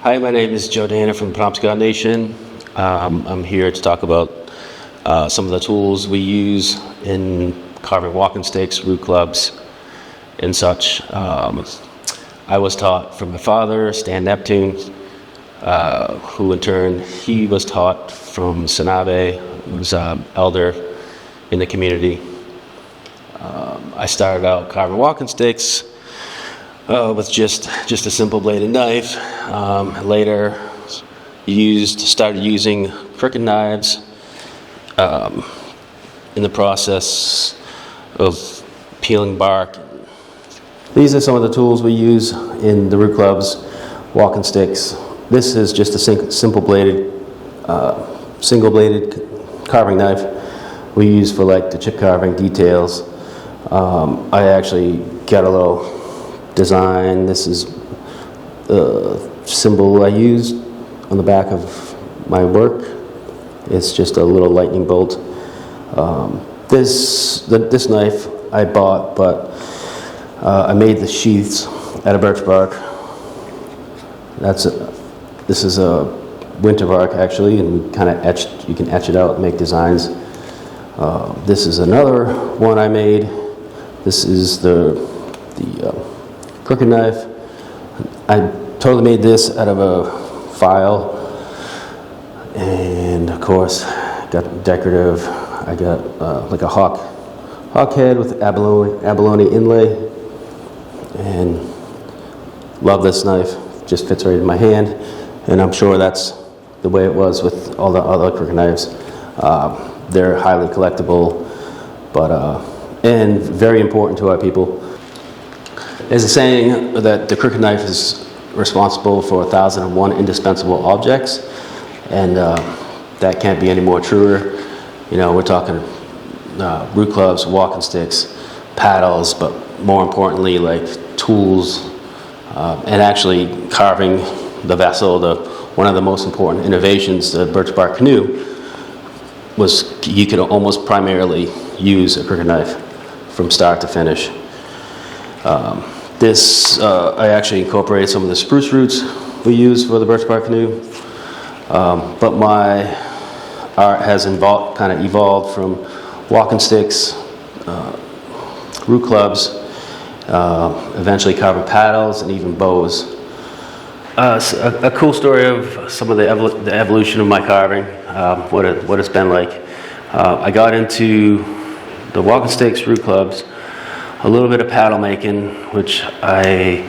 Hi, my name is Joe Dana from Penobscot Nation. I'm here to talk about some of the tools we use in carving walking sticks, root clubs, and such. I was taught from my father, Stan Neptune, who in turn, he was taught from Sanabe, who was an elder in the community. I started out carving walking sticks with just a simple bladed knife. Later, started using crooked knives in the process of peeling bark. These are some of the tools we use in the root clubs, walking sticks. This is just a simple bladed, single bladed carving knife we use for like the chip carving details. I actually got a little design. This is the symbol I used on the back of my work. It's just a little lightning bolt. This knife I bought, but I made the sheaths out of birch bark. This is a winter bark actually, and we kind of you can etch it out and make designs. This is another one I made. This is the crooked knife. I totally made this out of a file, and of course got decorative. I got like a hawk head with abalone inlay, and love this knife. Just fits right in my hand, and I'm sure that's the way it was with all the other crooked knives. They're highly collectible, but and very important to our people. There's a saying that the crooked knife is responsible for 1,001 indispensable objects, and that can't be any more truer. You know, we're talking root clubs, walking sticks, paddles, but more importantly, like tools, and actually carving the vessel. One of the most important innovations, the birch bark canoe, was you could almost primarily use a crooked knife from start to finish. I actually incorporated some of the spruce roots we use for the birch bark canoe, but my art has kind of evolved from walking sticks, root clubs, eventually carving paddles, and even bows. A cool story of some of the evolution of my carving, what it's been like. I got into the walking sticks, root clubs, a little bit of paddle making, which I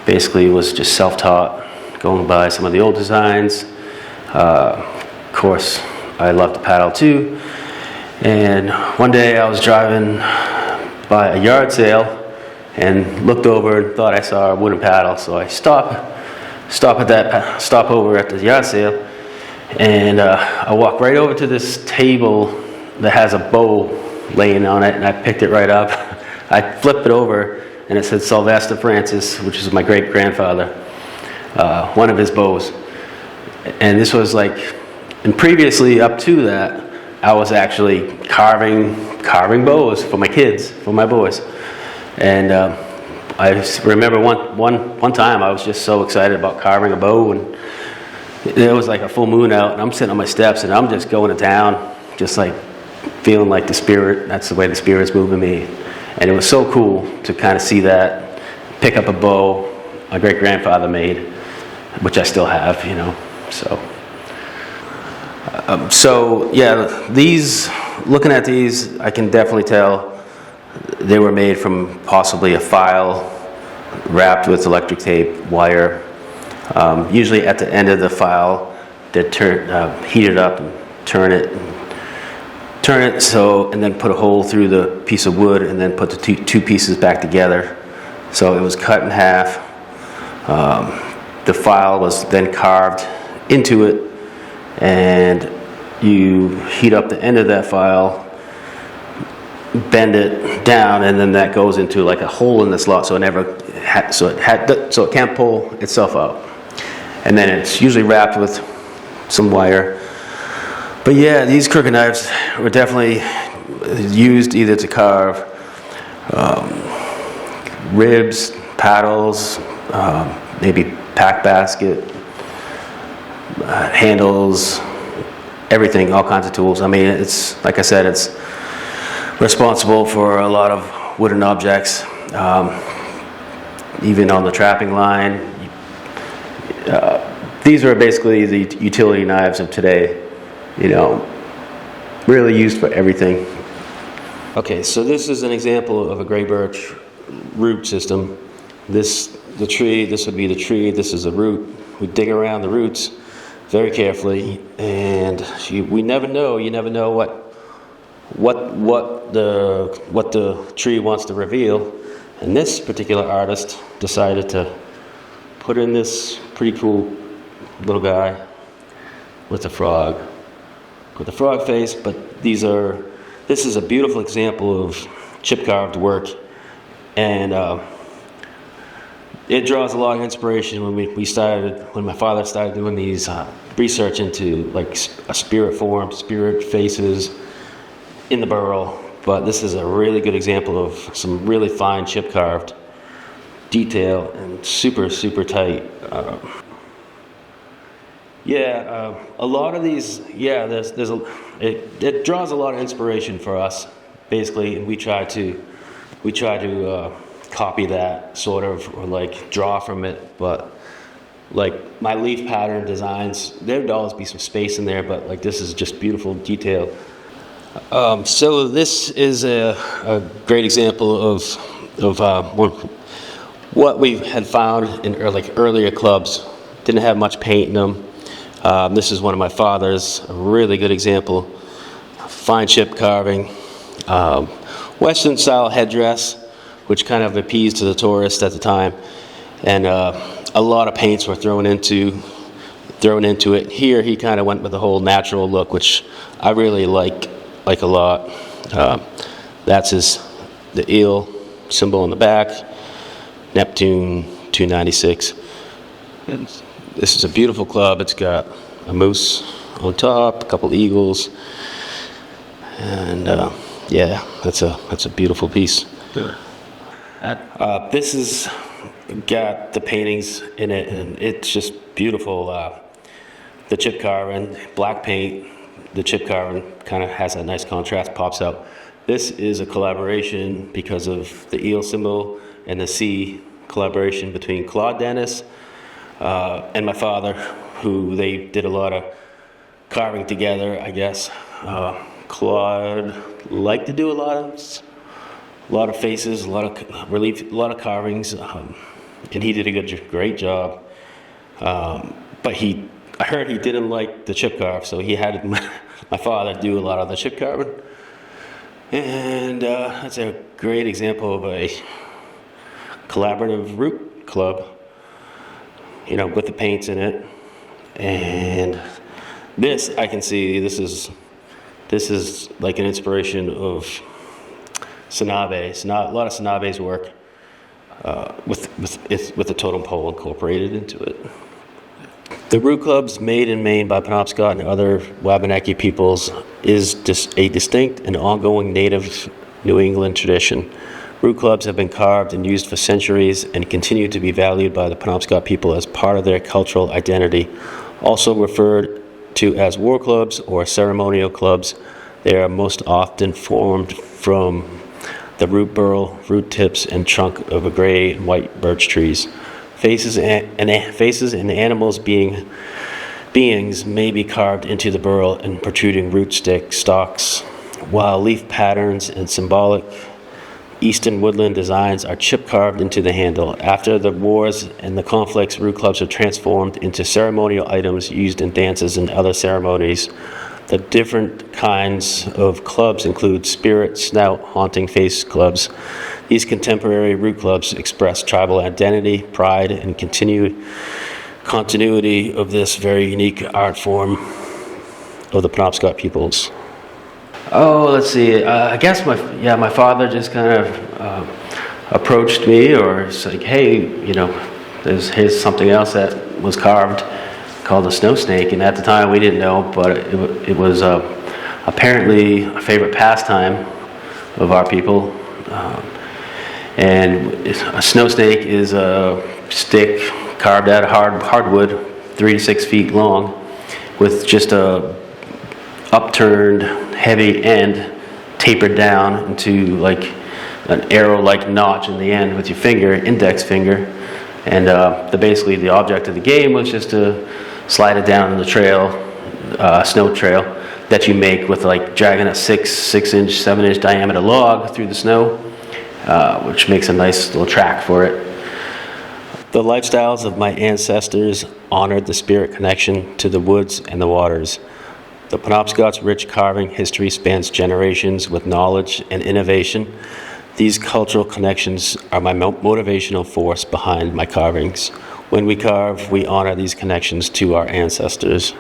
basically was just self-taught, going by some of the old designs. Of course, I love to paddle too. And one day I was driving by a yard sale and looked over and thought I saw a wooden paddle, so I stop over at the yard sale, and I walk right over to this table that has a bow laying on it, and I picked it right up. I flipped it over, and it said Sylvester Francis, which is my great-grandfather, one of his bows. And this was like, and previously up to that, I was actually carving bows for my kids, for my boys. And I remember one time I was just so excited about carving a bow, and it was like a full moon out, and I'm sitting on my steps, and I'm just going to town, just like feeling like the spirit, that's the way the spirit's moving me. And it was so cool to kind of see that, pick up a bow my great-grandfather made, which I still have, you know, so yeah, looking at these, I can definitely tell they were made from possibly a file wrapped with electric tape, wire. Usually at the end of the file, they'd heat it up and turn it, and then put a hole through the piece of wood, and then put the two pieces back together. So it was cut in half. The file was then carved into it, and you heat up the end of that file, bend it down, and then that goes into like a hole in the slot, so it can't pull itself out. And then it's usually wrapped with some wire. But yeah, these crooked knives were definitely used either to carve ribs, paddles, maybe pack basket, handles, everything, all kinds of tools. I mean, it's, like I said, it's responsible for a lot of wooden objects, even on the trapping line. These are basically the utility knives of today, you know, really used for everything. Okay, so this is an example of a gray birch root system. This would be the tree, this is the root. We dig around the roots very carefully, and you never know what the tree wants to reveal. And this particular artist decided to put in this pretty cool little guy with a frog face. But this is a beautiful example of chip carved work, and it draws a lot of inspiration when my father started doing these research into like a spirit form, spirit faces in the burl. But this is a really good example of some really fine chip carved detail and super tight. A lot of these, it draws a lot of inspiration for us, basically, and we try to copy that sort of, or like draw from it. But like my leaf pattern designs, there would always be some space in there, but like this is just beautiful detail. So this is a great example of what we had found in earlier clubs. Didn't have much paint in them. This is one of my father's, a really good example. Fine chip carving, Western style headdress, which kind of appeased to the tourists at the time, and a lot of paints were thrown into it. Here he kind of went with the whole natural look, which I really like a lot. That's the eel symbol on the back, Neptune 296. And this is a beautiful club. It's got a moose on top, a couple eagles, and that's a beautiful piece. This has got the paintings in it, and it's just beautiful. The chip carving, black paint, the chip carving kind of has a nice contrast, pops out. This is a collaboration because of the eel symbol and the sea collaboration between Claude Dennis and my father, who they did a lot of carving together, I guess. Claude liked to do a lot of faces, a lot of relief, a lot of carvings, and he did a great job. But I heard he didn't like the chip carve, so he had my father do a lot of the chip carving. And that's a great example of a collaborative root club, you know, with the paints in it. And this, I can see, this is like an inspiration of Sanabe. A lot of Sanabe's work with the totem pole incorporated into it. The root clubs made in Maine by Penobscot and other Wabanaki peoples is just a distinct and ongoing native New England tradition. Root clubs have been carved and used for centuries and continue to be valued by the Penobscot people as part of their cultural identity. Also referred to as war clubs or ceremonial clubs, they are most often formed from the root burl, root tips, and trunk of a gray and white birch trees. Faces and animals beings may be carved into the burl and protruding root stalks, while leaf patterns and symbolic eastern woodland designs are chip carved into the handle. After the wars and the conflicts, root clubs are transformed into ceremonial items used in dances and other ceremonies. The different kinds of clubs include spirit, snout, haunting face clubs. These contemporary root clubs express tribal identity, pride, and continuity of this very unique art form of the Penobscot peoples. Oh, let's see. I guess my father just kind of approached me, or it's like, hey, you know, here's something else that was carved called a snow snake, and at the time we didn't know, but it was apparently a favorite pastime of our people. And a snow snake is a stick carved out of hardwood, 3 to 6 feet long, with just a upturned, heavy end tapered down into like an arrow-like notch in the end with your finger, index finger. And basically the object of the game was just to slide it down the trail, snow trail, that you make with like dragging a 6-inch, 7-inch diameter log through the snow, which makes a nice little track for it. The lifestyles of my ancestors honored the spirit connection to the woods and the waters. The Penobscot's rich carving history spans generations with knowledge and innovation. These cultural connections are my motivational force behind my carvings. When we carve, we honor these connections to our ancestors.